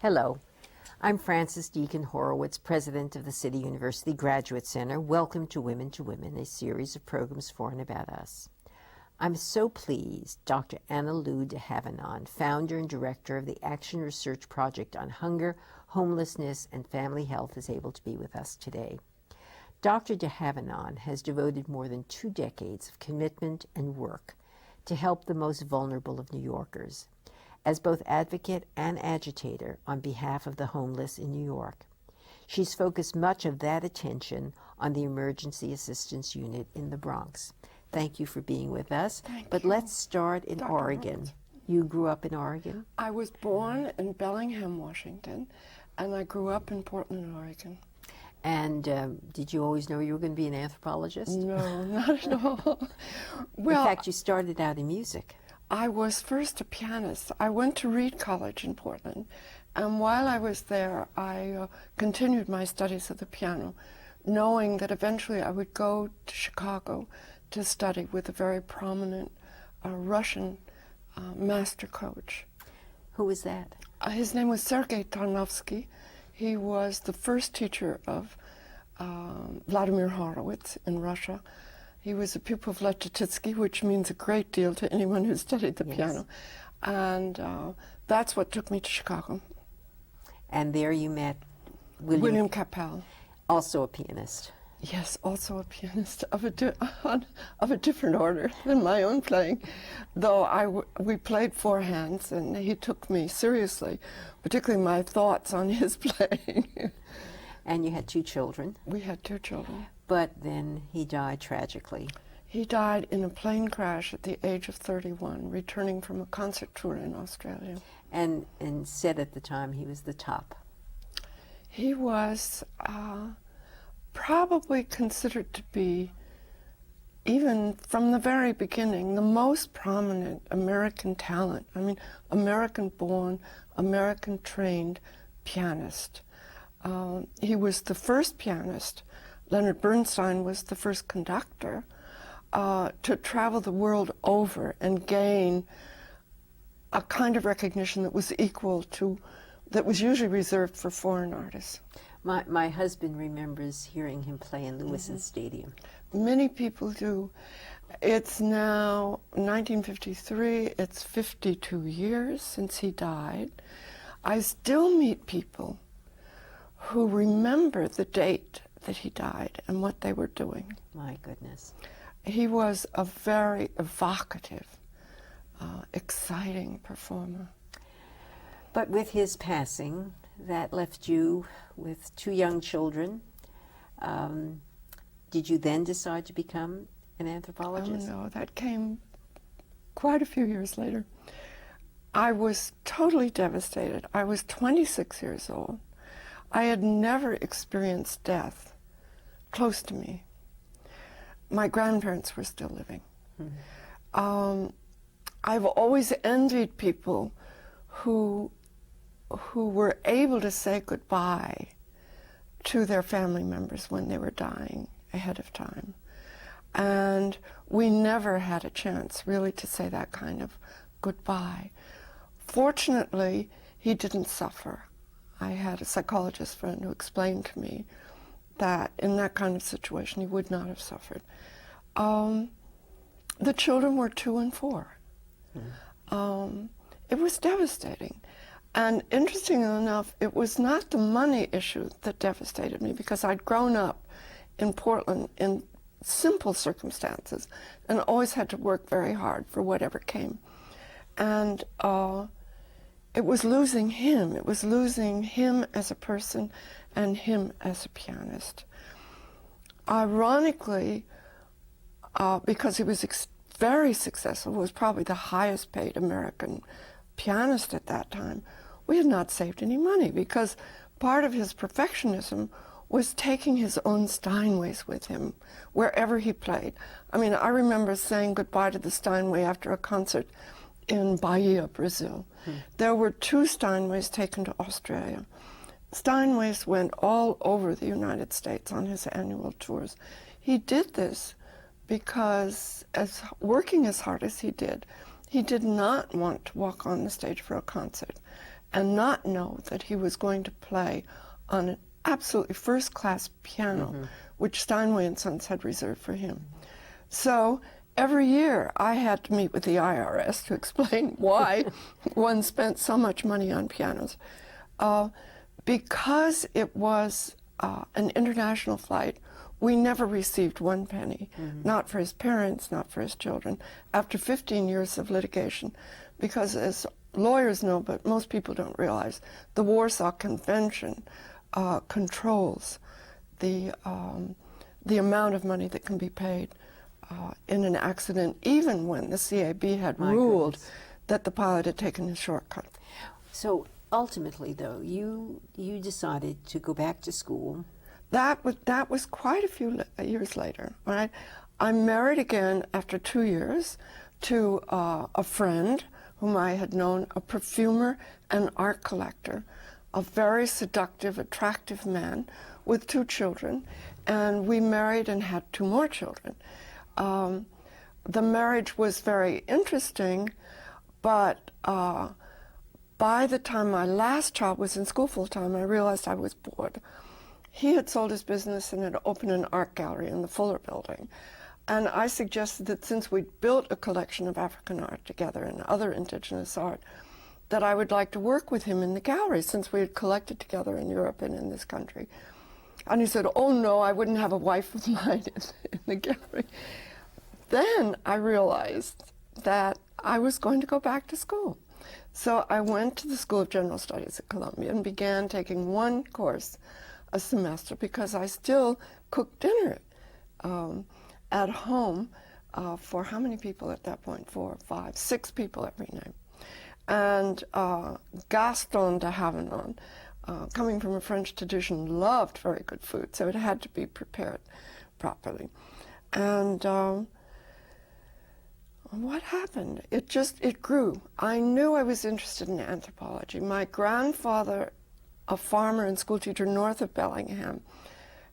Hello, I'm Frances Deacon Horowitz, President of the City University Graduate Center. Welcome to Women, a series of programs for and about us. I'm so pleased Dr. Anna Lou Dehavenon, founder and director of the Action Research Project on Hunger, Homelessness, and Family Health, is able to be with us today. Dr. Dehavenon has devoted more than 2 decades of commitment and work to help the most vulnerable of New Yorkers, as both advocate and agitator on behalf of the homeless in New York. She's focused much of that attention on the Emergency Assistance Unit in the Bronx. Thank you for being with us. But let's start in Dr. Oregon. Horowitz. You grew up in Oregon? I was born in Bellingham, Washington, and I grew up in Portland, Oregon. And did you always know you were going to be an anthropologist? No, not at all. Well, in fact, you started out in music. I was first a pianist. I went to Reed College in Portland, and while I was there, I continued my studies of the piano, knowing that eventually I would go to Chicago to study with a very prominent Russian master coach. Who was that? His name was Sergei Tarnovsky. He was the first teacher of Vladimir Horowitz in Russia. He was a pupil of Leschetizky, which means a great deal to anyone who studied the piano. And that's what took me to Chicago. And there you met William Capell. Also a pianist. Yes, also a pianist of a different order than my own playing. Though we played 4 hands, and he took me seriously, particularly my thoughts on his playing. And you had 2 children. We had 2 children. But then he died tragically. He died in a plane crash at the age of 31, returning from a concert tour in Australia. And said at the time he was the top. He was probably considered to be, even from the very beginning, the most prominent American talent. I mean, American-born, American-trained pianist. He was the first pianist. Leonard Bernstein was the first conductor to travel the world over and gain a kind of recognition that was equal to, that was usually reserved for foreign artists. My husband remembers hearing him play in Lewis's Stadium. Many people do. It's now 1953, it's 52 years since he died. I still meet people who remember the date that he died and what they were doing. My goodness. He was a very evocative, exciting performer. But with his passing, that left you with 2 young children. Did you then decide to become an anthropologist? Oh, no, that came quite a few years later. I was totally devastated. I was 26 years old. I had never experienced death close to me. My grandparents were still living. Mm-hmm. I've always envied people who were able to say goodbye to their family members when they were dying ahead of time. And we never had a chance really to say that kind of goodbye. Fortunately, he didn't suffer. I had a psychologist friend who explained to me that in that kind of situation he would not have suffered. The children were 2 and 4. Mm. It was devastating. And interestingly enough, it was not the money issue that devastated me, because I'd grown up in Portland in simple circumstances and always had to work very hard for whatever came. And it was losing him. It was losing him as a person and him as a pianist. Ironically, because he was very successful, was probably the highest paid American pianist at that time, we had not saved any money, because part of his perfectionism was taking his own Steinways with him wherever he played. I mean, I remember saying goodbye to the Steinway after a concert in Bahia, Brazil. There were 2 Steinways taken to Australia. Steinways went all over the United States on his annual tours. He did this because, working as hard as he did not want to walk on the stage for a concert and not know that he was going to play on an absolutely first-class piano, which Steinway and Sons had reserved for him. So every year I had to meet with the IRS to explain why one spent so much money on pianos. Because it was an international flight, we never received one penny, not for his parents, not for his children, after 15 years of litigation, because as lawyers know, but most people don't realize, the Warsaw Convention controls the amount of money that can be paid in an accident, even when the CAB had ruled that the pilot had taken a shortcut. So ultimately, though, you decided to go back to school. That was quite a few years later. Right? I married again after 2 years to a friend whom I had known, a perfumer and art collector, a very seductive, attractive man with 2 children, and we married and had 2 more children. The marriage was very interesting, but by the time my last child was in school full-time, I realized I was bored. He had sold his business and had opened an art gallery in the Fuller Building. And I suggested that since we'd built a collection of African art together and other indigenous art, that I would like to work with him in the gallery, since we had collected together in Europe and in this country. And he said, "Oh no, I wouldn't have a wife of mine in the gallery." Then I realized that I was going to go back to school. So I went to the School of General Studies at Columbia and began taking 1 course a semester, because I still cooked dinner at home for how many people at that point? 4, 5, 6 people every night. And Gaston Dehavenon, coming from a French tradition, loved very good food, so it had to be prepared properly. And what happened? It grew. I knew I was interested in anthropology. My grandfather, a farmer and schoolteacher north of Bellingham,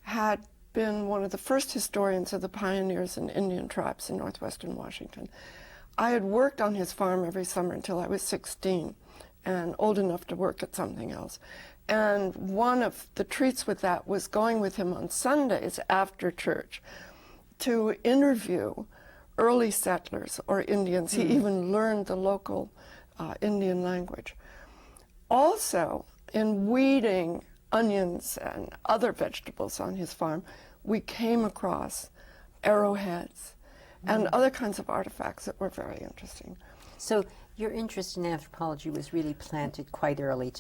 had been one of the first historians of the pioneers and Indian tribes in northwestern Washington. I had worked on his farm every summer until I was 16 and old enough to work at something else. And one of the treats with that was going with him on Sundays after church to interview early settlers or Indians. He even learned the local Indian language. Also, in weeding onions and other vegetables on his farm, we came across arrowheads and other kinds of artifacts that were very interesting. So your interest in anthropology was really planted quite early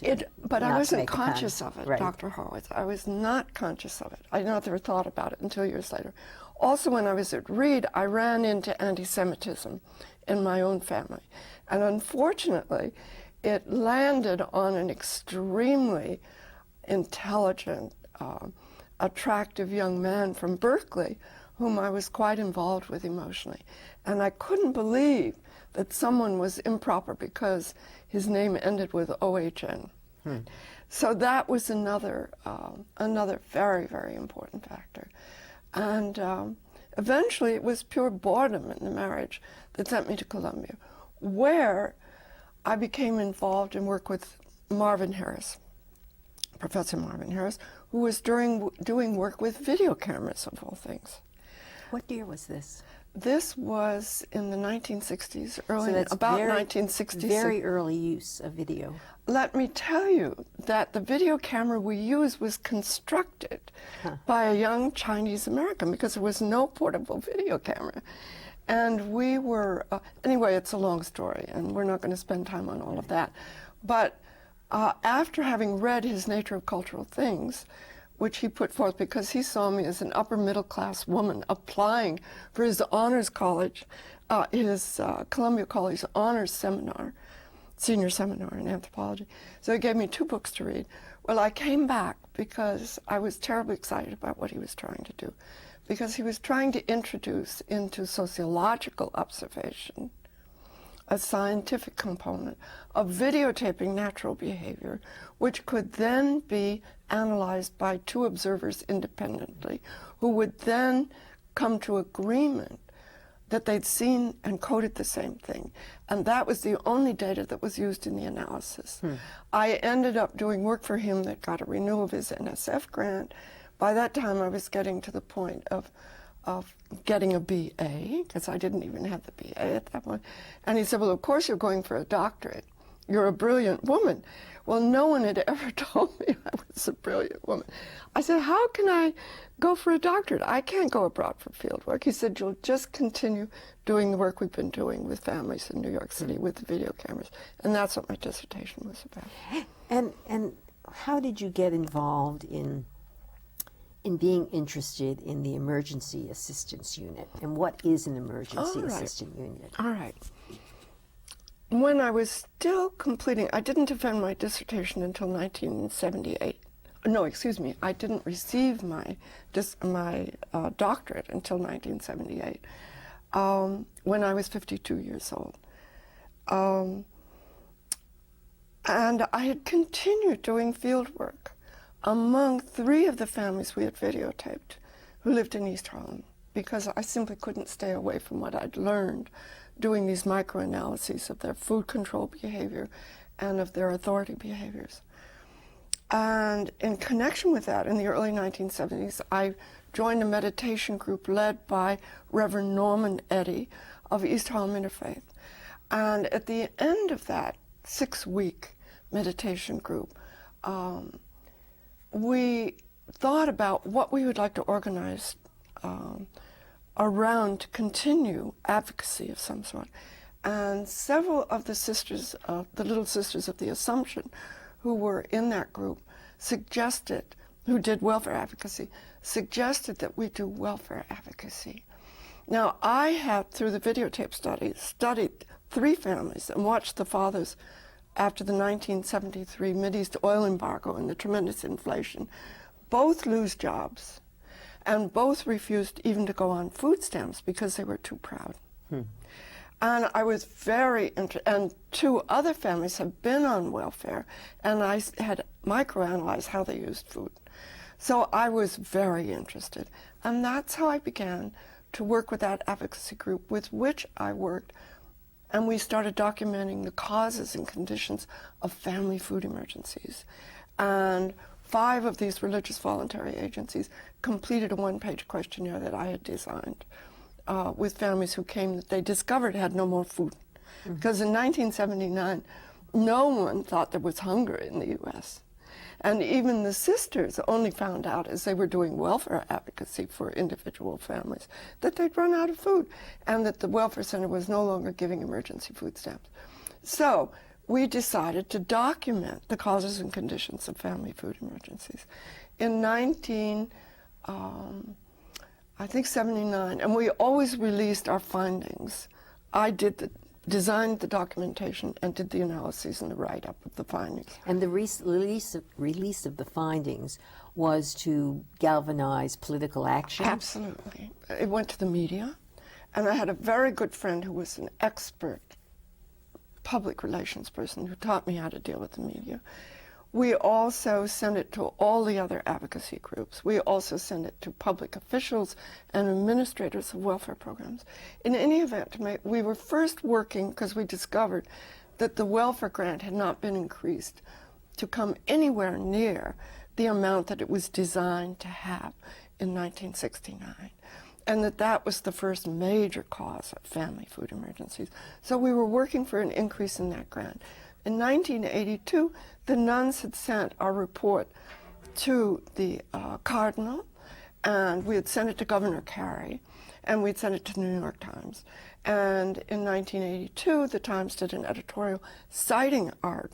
but I wasn't conscious of it, right. Dr. Horowitz. I was not conscious of it. I never thought about it until years later. Also, when I was at Reed, I ran into anti-Semitism in my own family. And unfortunately, it landed on an extremely intelligent, attractive young man from Berkeley, whom I was quite involved with emotionally. And I couldn't believe that someone was improper because his name ended with O-H-N. So that was another very, very important factor. And eventually it was pure boredom in the marriage that sent me to Columbia, where I became involved in work with Marvin Harris, Professor Marvin Harris, who was doing work with video cameras, of all things. What year was this? This was in the 1960s, about 1966. Very early use of video. Let me tell you that the video camera we used was constructed by a young Chinese American, because there was no portable video camera. And we were, anyway, it's a long story, and we're not going to spend time on all of that. But after having read his Nature of Cultural Things, which he put forth because he saw me as an upper middle class woman applying for his honors college, his Columbia College honors seminar, senior seminar in anthropology. So he gave me 2 books to read. Well, I came back because I was terribly excited about what he was trying to do, because he was trying to introduce into sociological observation a scientific component of videotaping natural behavior, which could then be analyzed by 2 observers independently, who would then come to agreement that they'd seen and coded the same thing. And that was the only data that was used in the analysis. I ended up doing work for him that got a renewal of his NSF grant. By that time, I was getting to the point of getting a BA, because I didn't even have the BA at that point. And he said, well, of course you're going for a doctorate. You're a brilliant woman. Well, no one had ever told me I was a brilliant woman. I said, how can I go for a doctorate? I can't go abroad for field work. He said, you'll just continue doing the work we've been doing with families in New York City with the video cameras. And that's what my dissertation was about. And how did you get involved in being interested in the emergency assistance unit? And what is an emergency assistance unit? All right. When I was still completing, I didn't defend my dissertation until 1978. No, excuse me, I didn't receive my doctorate until 1978, when I was 52 years old. And I had continued doing field work among 3 of the families we had videotaped who lived in East Harlem, because I simply couldn't stay away from what I'd learned doing these microanalyses of their food control behavior and of their authority behaviors. And in connection with that, in the early 1970s, I joined a meditation group led by Reverend Norman Eddy of East Harlem Interfaith. And at the end of that 6-week meditation group, we thought about what we would like to organize around to continue advocacy of some sort. And several of the sisters, the Little Sisters of the Assumption, who were in that group, suggested, who did welfare advocacy, suggested that we do welfare advocacy. Now, I have, through the videotape study, studied 3 families and watched the fathers after the 1973 Mideast oil embargo and the tremendous inflation, both lose jobs. And both refused even to go on food stamps because they were too proud. And I was very interested, and 2 other families have been on welfare, and I had microanalyzed how they used food. So I was very interested. And that's how I began to work with that advocacy group with which I worked. And we started documenting the causes and conditions of family food emergencies. And 5 of these religious voluntary agencies completed a 1-page questionnaire that I had designed with families who came that they discovered had no more food. Because in 1979, no one thought there was hunger in the U.S. And even the sisters only found out as they were doing welfare advocacy for individual families that they'd run out of food and that the welfare center was no longer giving emergency food stamps. So we decided to document the causes and conditions of family food emergencies. In 79, and we always released our findings. I designed the documentation and did the analyses and the write-up of the findings. And the release of the findings was to galvanize political action? Absolutely. It went to the media, and I had a very good friend who was an expert public relations person who taught me how to deal with the media. We also sent it to all the other advocacy groups. We also sent it to public officials and administrators of welfare programs. In any event, we were first working because we discovered that the welfare grant had not been increased to come anywhere near the amount that it was designed to have in 1969. And that was the first major cause of family food emergencies. So we were working for an increase in that grant. In 1982, the nuns had sent our report to the Cardinal, and we had sent it to Governor Carey, and we'd sent it to the New York Times. And in 1982, the Times did an editorial citing our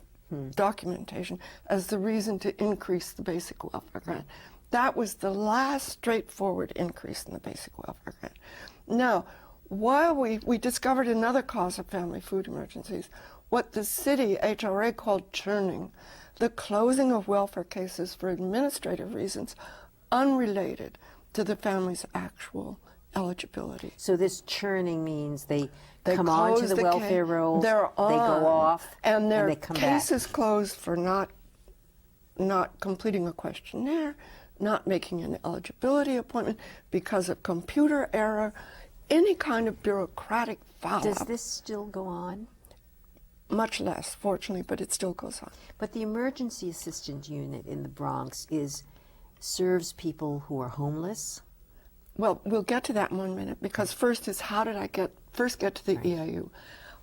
documentation as the reason to increase the basic welfare grant. That was the last straightforward increase in the basic welfare grant. Now, while we discovered another cause of family food emergencies, what the city HRA called churning, the closing of welfare cases for administrative reasons unrelated to the family's actual eligibility. So this churning means they come on to the welfare rolls, they go off, and their they come case back. is closed for not completing a questionnaire, not making an eligibility appointment because of computer error, any kind of bureaucratic follow-up. Does this still go on? Much less, fortunately, but it still goes on. But the emergency assistance unit in the Bronx serves people who are homeless. Well, we'll get to that in 1 minute, because first is how did I first get to the EIU.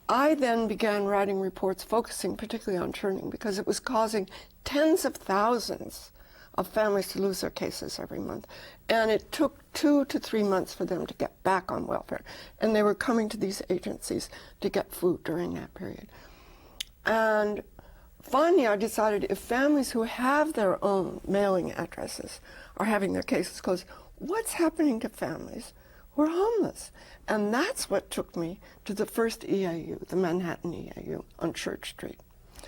I then began writing reports focusing particularly on churning, because it was causing tens of thousands of families to lose their cases every month. And it took 2 to 3 months for them to get back on welfare. And they were coming to these agencies to get food during that period. And finally, I decided if families who have their own mailing addresses are having their cases closed, what's happening to families who are homeless? And that's what took me to the first EIU, the Manhattan EIU on Church Street.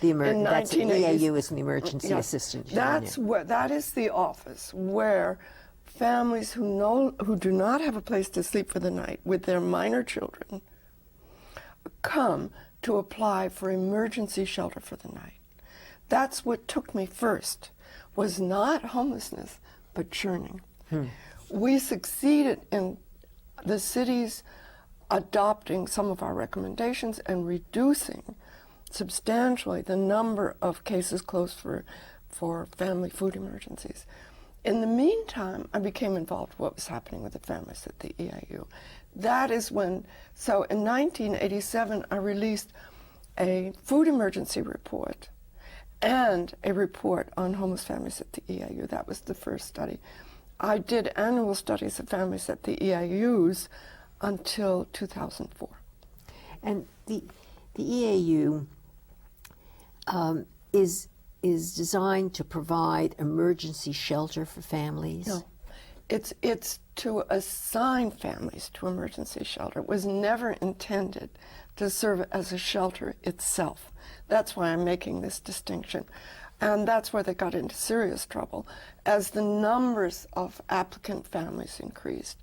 That's the EIU is an emergency assistance unit. That is the office where families who do not have a place to sleep for the night with their minor children come to apply for emergency shelter for the night. That's what took me first, was not homelessness, but churning. We succeeded in the cities adopting some of our recommendations and reducing substantially the number of cases closed for family food emergencies. In the meantime, I became involved with what was happening with the families at the EIU. That is so in 1987, I released a food emergency report and a report on homeless families at the EIU. That was the first study. I did annual studies of families at the EIUs until 2004. And the EIU is designed to provide emergency shelter for families? No, it's to assign families to emergency shelter. It was never intended to serve as a shelter itself. That's why I'm making this distinction. And that's where they got into serious trouble as the numbers of applicant families increased.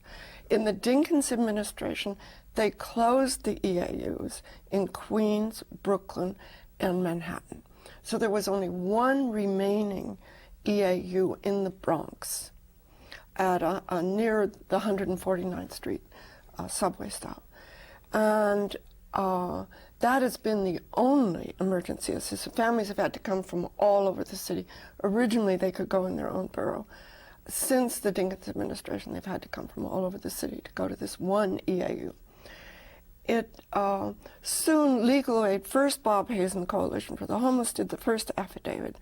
In the Dinkins administration, they closed the EIUs in Queens, Brooklyn, and Manhattan. So there was only one remaining EIU in the Bronx at near the 149th Street subway stop. And that has been the only emergency assistance. Families have had to come from all over the city. Originally, they could go in their own borough. Since the Dinkins administration, they've had to come from all over the city to go to this one EIU. Soon, Legal Aid, first Bob Hayes and the Coalition for the Homeless did the first affidavit,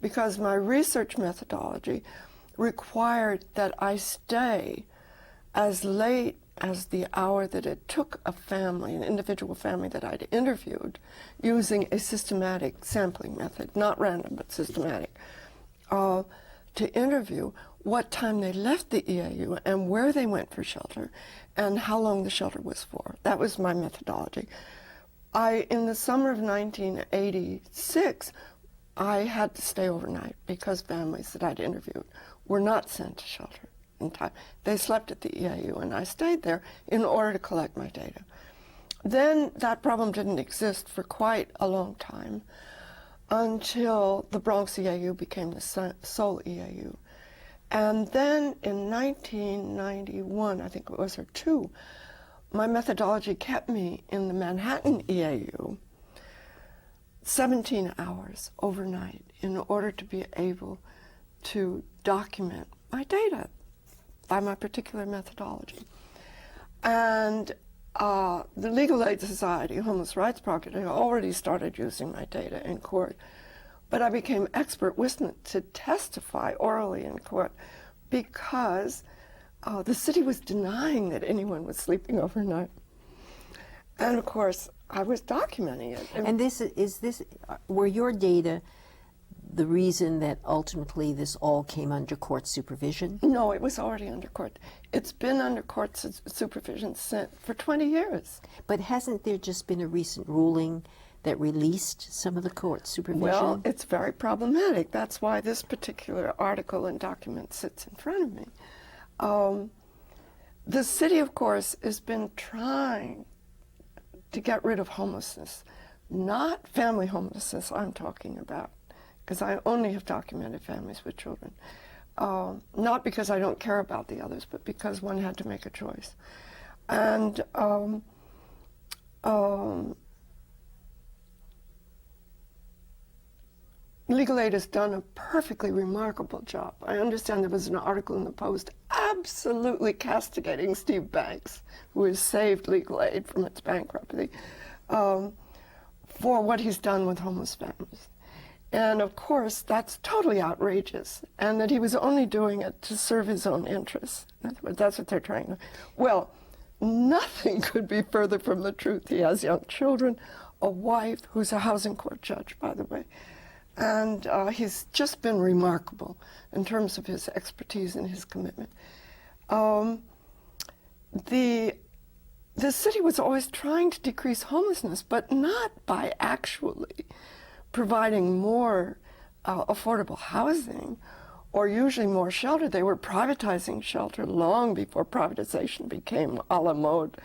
because my research methodology required that I stay as late as the hour that it took a family, an individual family that I'd interviewed, using a systematic sampling method, not random, but systematic, to interview what time they left the EIU and where they went for shelter and how long the shelter was for. That was my methodology. In the summer of 1986, I had to stay overnight because families that I'd interviewed were not sent to shelter in time. They slept at the EIU, and I stayed there in order to collect my data. Then that problem didn't exist for quite a long time until the Bronx EIU became the sole EIU. And then in 1991, I think it was, or two, my methodology kept me in the Manhattan EIU 17 hours overnight in order to be able to document my data by my particular methodology. And the Legal Aid Society, Homeless Rights Project, had already started using my data in court. But I became expert witness to testify orally in court because the city was denying that anyone was sleeping overnight. And of course, I was documenting it. And were your data the reason that ultimately this all came under court supervision? No, it was already under court. It's been under court supervision for 20 years. But hasn't there just been a recent ruling that released some of the court supervision? Well, it's very problematic. That's why this particular article and document sits in front of me. The city, of course, has been trying to get rid of homelessness, not family homelessness I'm talking about, because I only have documented families with children. Not because I don't care about the others, but because one had to make a choice. And Legal Aid has done a perfectly remarkable job. I understand there was an article in the Post absolutely castigating Steve Banks, who has saved Legal Aid from its bankruptcy, for what he's done with homeless families. And of course, that's totally outrageous, and that he was only doing it to serve his own interests. That's what they're trying to. Well, nothing could be further from the truth. He has young children, a wife who's a housing court judge, by the way. And he's just been remarkable in terms of his expertise and his commitment. The city was always trying to decrease homelessness, but not by actually providing more affordable housing or usually more shelter. They were privatizing shelter long before privatization became a la mode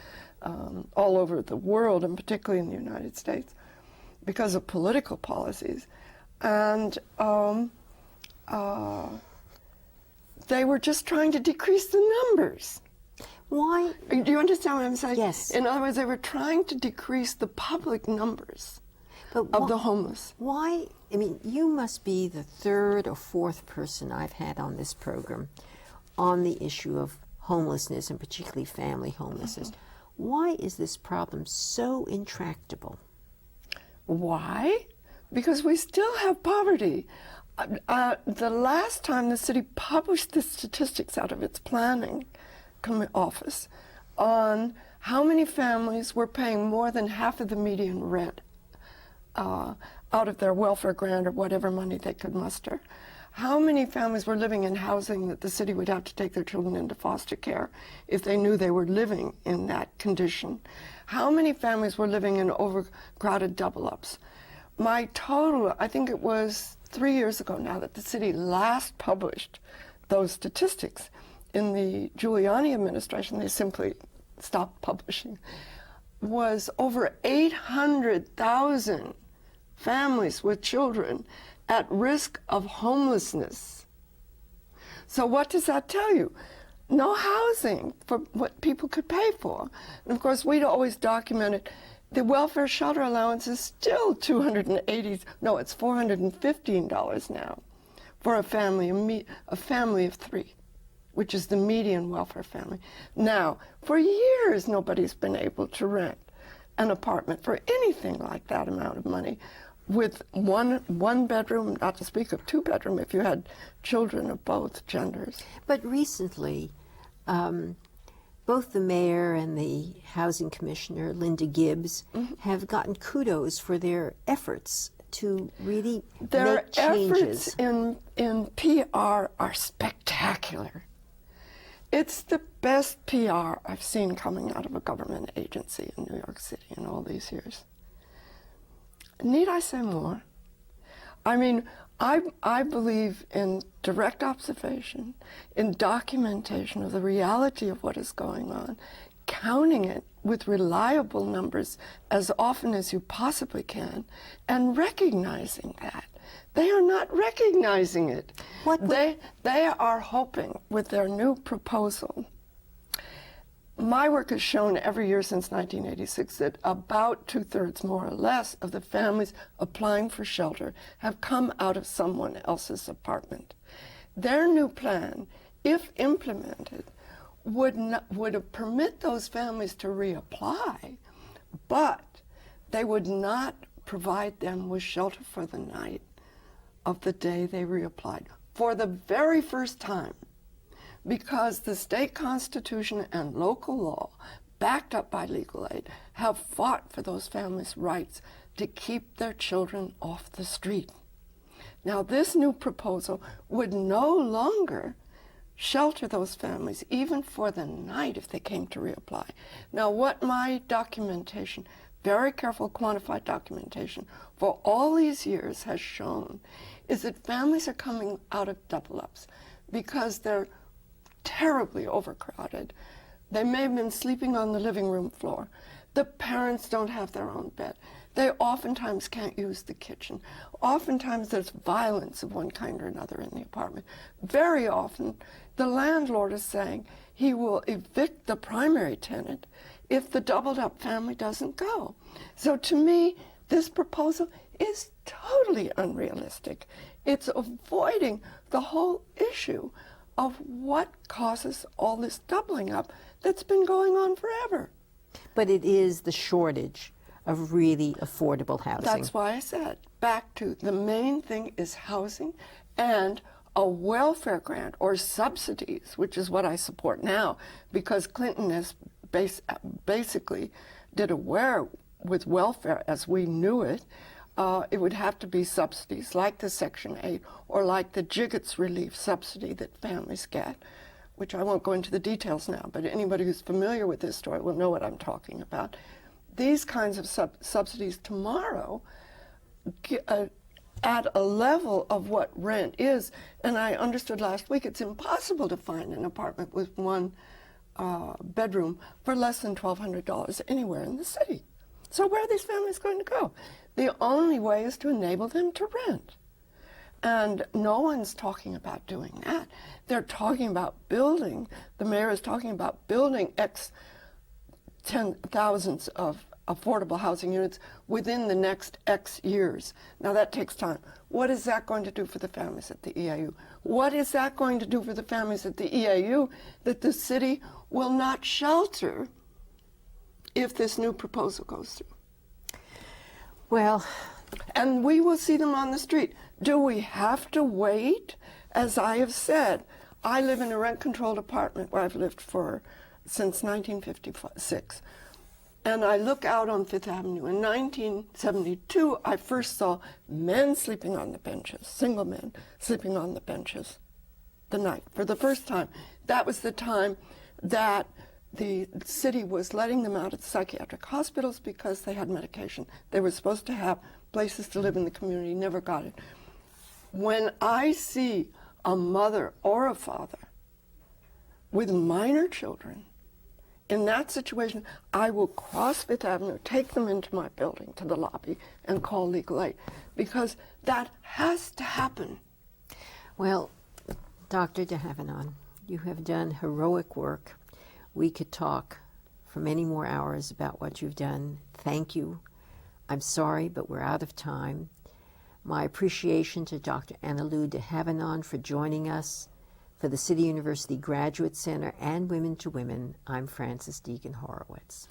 all over the world, and particularly in the United States, because of political policies. And they were just trying to decrease the numbers. Why? Do you understand what I'm saying? Yes. In other words, they were trying to decrease the public numbers of the homeless. Why? I mean, you must be the third or fourth person I've had on this program on the issue of homelessness, and particularly family homelessness. Why is this problem so intractable? Why? Because we still have poverty. The last time the city published the statistics out of its planning office on how many families were paying more than half of the median rent out of their welfare grant or whatever money they could muster, how many families were living in housing that the city would have to take their children into foster care if they knew they were living in that condition, how many families were living in overcrowded double-ups. My total, I think it was 3 years ago now that the city last published those statistics. In the Giuliani administration, they simply stopped publishing, was over 800,000 families with children at risk of homelessness. So what does that tell you? No housing for what people could pay for. And of course, we'd always documented the welfare shelter allowance is still it's $415 now for a family of three, which is the median welfare family. Now, for years, nobody's been able to rent an apartment for anything like that amount of money with one bedroom, not to speak of two bedroom if you had children of both genders. But recently, both the mayor and the housing commissioner, Linda Gibbs, have gotten kudos for their efforts to really make changes. Their efforts in PR are spectacular. It's the best PR I've seen coming out of a government agency in New York City in all these years. Need I say more? I mean, I believe in direct observation, in documentation of the reality of what is going on, counting it with reliable numbers as often as you possibly can, and recognizing that. They are not recognizing it. They are hoping with their new proposal. My work has shown every year since 1986 that about 2/3, more or less, of the families applying for shelter have come out of someone else's apartment. Their new plan, if implemented, would permit those families to reapply, but they would not provide them with shelter for the night of the day they reapplied for the very first time, because the state constitution and local law, backed up by legal aid, have fought for those families' rights to keep their children off the street. Now, this new proposal would no longer shelter those families, even for the night if they came to reapply. Now, what my documentation, very careful quantified documentation, for all these years has shown is that families are coming out of double-ups because they're terribly overcrowded. They may have been sleeping on the living room floor. The parents don't have their own bed. They oftentimes can't use the kitchen. Oftentimes there's violence of one kind or another in the apartment. Very often the landlord is saying he will evict the primary tenant if the doubled up family doesn't go. So to me, this proposal is totally unrealistic. It's avoiding the whole issue of what causes all this doubling up that's been going on forever. But it is the shortage of really affordable housing. That's why I said, back to the main thing is housing and a welfare grant or subsidies, which is what I support now, because Clinton has basically did away with welfare as we knew it. It would have to be subsidies like the Section 8 or like the Jiggets relief subsidy that families get, which I won't go into the details now, but anybody who's familiar with this story will know what I'm talking about. These kinds of subsidies tomorrow at a level of what rent is, and I understood last week it's impossible to find an apartment with one bedroom for less than $1,200 anywhere in the city. So where are these families going to go? The only way is to enable them to rent. And no one's talking about doing that. They're talking about building, the mayor is talking about building thousands of affordable housing units within the next X years. Now that takes time. What is that going to do for the families at the EIU? What is that going to do for the families at the EIU that the city will not shelter if this new proposal goes through? Well, and we will see them on the street. Do we have to wait? As I have said, I live in a rent-controlled apartment where I've lived since 1956. And I look out on Fifth Avenue. In 1972, I first saw men sleeping on the benches, single men sleeping on the benches the night for the first time. That was the time that the city was letting them out of the psychiatric hospitals because they had medication. They were supposed to have places to live in the community, never got it. When I see a mother or a father with minor children in that situation, I will cross Fifth Avenue, take them into my building to the lobby, and call legal aid, because that has to happen. Well, Dr. Dehavenon, you have done heroic work. We could talk for many more hours about what you've done. Thank you. I'm sorry, but we're out of time. My appreciation to Dr. Annalou Dehavenon for joining us. For the City University Graduate Center and Women to Women, I'm Frances Deacon Horowitz.